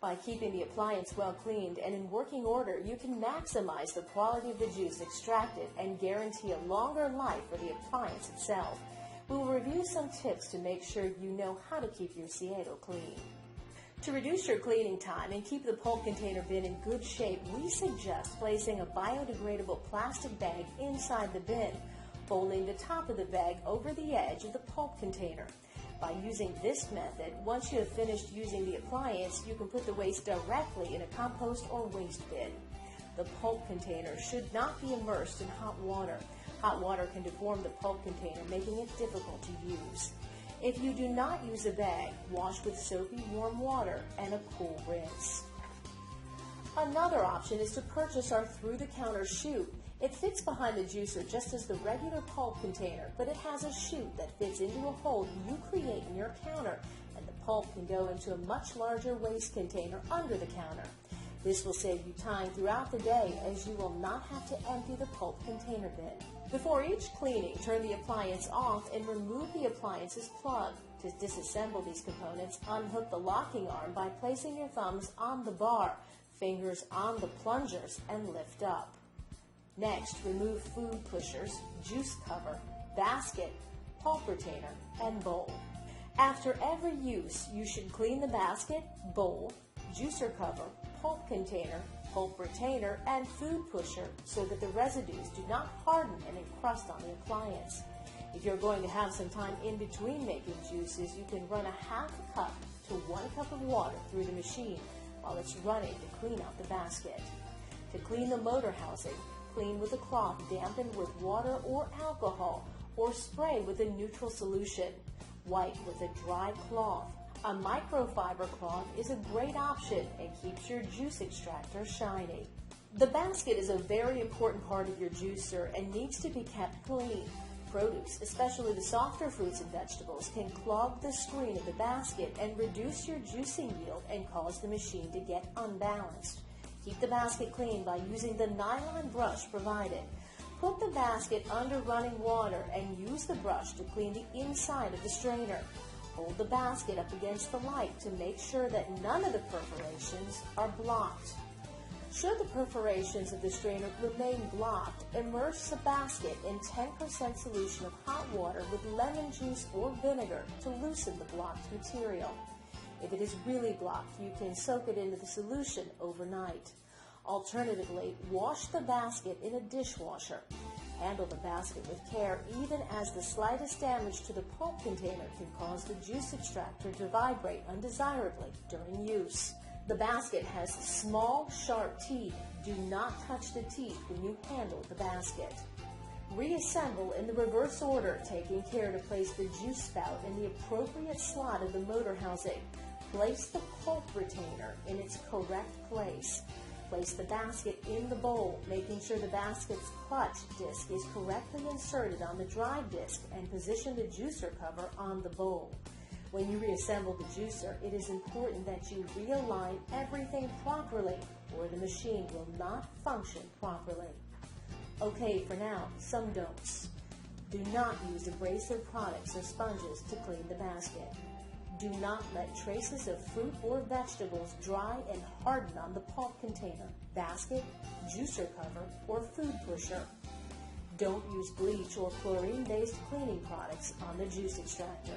By keeping the appliance well cleaned and in working order, you can maximize the quality of the juice extracted and guarantee a longer life for the appliance itself. We will review some tips to make sure you know how to keep your Ceado clean. To reduce your cleaning time and keep the pulp container bin in good shape, we suggest placing a biodegradable plastic bag inside the bin, folding the top of the bag over the edge of the pulp container. By using this method, once you have finished using the appliance, you can put the waste directly in a compost or waste bin. The pulp container should not be immersed in hot water. Hot water can deform the pulp container, making it difficult to use. If you do not use a bag, wash with soapy warm water and a cool rinse. Another option is to purchase our through-the-counter chute. It fits behind the juicer just as the regular pulp container, but it has a chute that fits into a hole you create in your counter, and the pulp can go into a much larger waste container under the counter. This will save you time throughout the day, as you will not have to empty the pulp container bin. Before each cleaning, turn the appliance off and remove the appliance's plug. To disassemble these components, unhook the locking arm by placing your thumbs on the bar, fingers on the plungers, and lift up. Next, remove food pushers, juice cover, basket, pulp retainer, and bowl. After every use, you should clean the basket, bowl, juicer cover, pulp container, pulp retainer, and food pusher so that the residues do not harden and encrust on the appliance. If you're going to have some time in between making juices, you can run a half a cup to 1 cup of water through the machine while it's running to clean out the basket. To clean the motor housing, clean with a cloth dampened with water or alcohol, or spray with a neutral solution. Wipe with a dry cloth. A microfiber cloth is a great option and keeps your juice extractor shiny. The basket is a very important part of your juicer and needs to be kept clean. Produce, especially the softer fruits and vegetables, can clog the screen of the basket and reduce your juicing yield and cause the machine to get unbalanced. Keep the basket clean by using the nylon brush provided. Put the basket under running water and use the brush to clean the inside of the strainer. Hold the basket up against the light to make sure that none of the perforations are blocked. Should the perforations of the strainer remain blocked, immerse the basket in 10% solution of hot water with lemon juice or vinegar to loosen the blocked material. If it is really blocked, you can soak it into the solution overnight. Alternatively, wash the basket in a dishwasher. Handle the basket with care, even as the slightest damage to the pulp container can cause the juice extractor to vibrate undesirably during use. The basket has small, sharp teeth. Do not touch the teeth when you handle the basket. Reassemble in the reverse order, taking care to place the juice spout in the appropriate slot of the motor housing. Place the pulp retainer in its correct place. Place the basket in the bowl, making sure the basket's clutch disc is correctly inserted on the drive disc, and position the juicer cover on the bowl. When you reassemble the juicer, it is important that you realign everything properly, or the machine will not function properly. Okay, for now, some don'ts. Do not use abrasive products or sponges to clean the basket. Do not let traces of fruit or vegetables dry and harden on the pulp container, basket, juicer cover, or food pusher. Don't use bleach or chlorine-based cleaning products on the juice extractor.